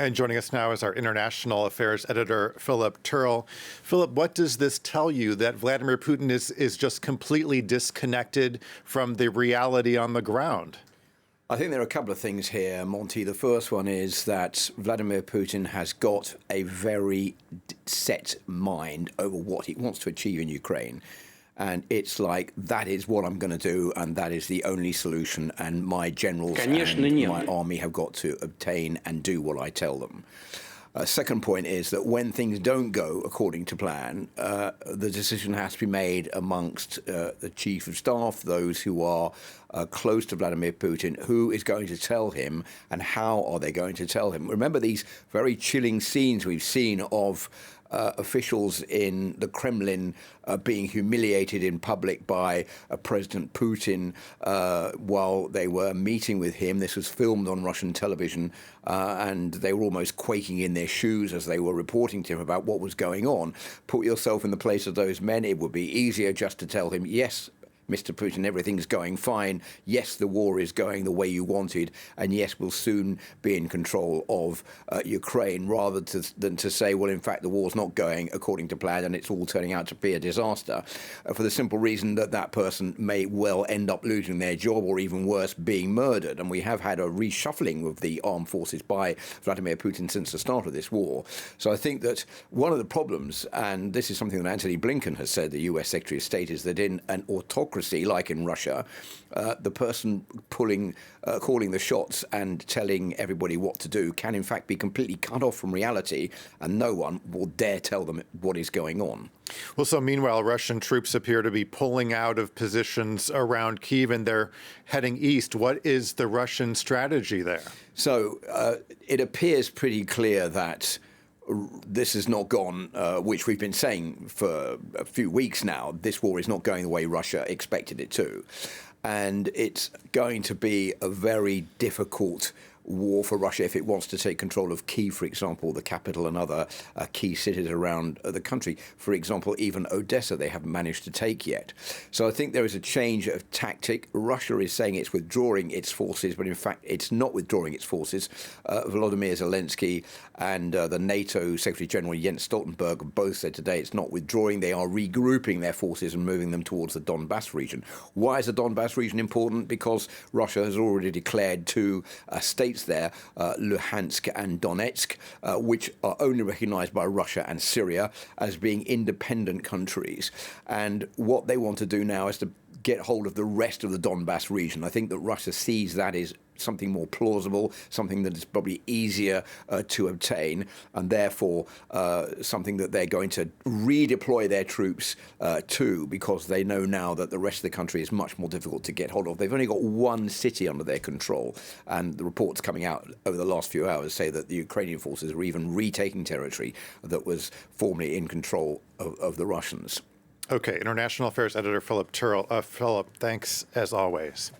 And joining us now is our international affairs editor, Philip Turle. Philip, what does this tell you, that Vladimir Putin is just completely disconnected from the reality on the ground? I think there are a couple of things here, Monty. The first one is that Vladimir Putin has got a very set mind over what he wants to achieve in Ukraine. And it's like, that is what I'm going to do, and that is the only solution, and my generals and my army have got to obtain and do what I tell them. Second point is that when things don't go according to plan, the decision has to be made amongst the chief of staff, those who are close to Vladimir Putin, who is going to tell him and how are they going to tell him. Remember these very chilling scenes we've seen of officials in the Kremlin being humiliated in public by President Putin while they were meeting with him. This was filmed on Russian television, and they were almost quaking in their shoes as they were reporting to him about what was going on. Put yourself in the place of those men. It would be easier just to tell him, yes, Mr. Putin, everything's going fine. Yes, the war is going the way you wanted. And yes, we'll soon be in control of Ukraine, rather than to say, well, in fact, the war's not going according to plan and it's all turning out to be a disaster, for the simple reason that that person may well end up losing their job or, even worse, being murdered. And we have had a reshuffling of the armed forces by Vladimir Putin since the start of this war. So I think that one of the problems, and this is something that Antony Blinken has said, the US Secretary of State, is that in an autocracy like in Russia, the person calling the shots and telling everybody what to do can in fact be completely cut off from reality, and no one will dare tell them what is going on. Well, so meanwhile, Russian troops appear to be pulling out of positions around Kyiv and they're heading east. What is the Russian strategy there? So it appears pretty clear that this has not gone, which we've been saying for a few weeks now. This war is not going the way Russia expected it to. And it's going to be a very difficult war for Russia if it wants to take control of Kyiv, for example, the capital, and other key cities around the country. For example, even Odessa, they haven't managed to take yet. So I think there is a change of tactic. Russia is saying it's withdrawing its forces, but in fact, it's not withdrawing its forces. Volodymyr Zelensky and the NATO Secretary General Jens Stoltenberg both said today it's not withdrawing. They are regrouping their forces and moving them towards the Donbass region. Why is the Donbass region important? Because Russia has already declared two states there, Luhansk and Donetsk, which are only recognized by Russia and Syria as being independent countries. And what they want to do now is to get hold of the rest of the Donbass region. I think that Russia sees that as something more plausible, something that is probably easier to obtain, and therefore something that they're going to redeploy their troops to, because they know now that the rest of the country is much more difficult to get hold of. They've only got one city under their control, and the reports coming out over the last few hours say that the Ukrainian forces are even retaking territory that was formerly in control of the Russians. Okay, International Affairs Editor Philip Turle. Philip, thanks as always.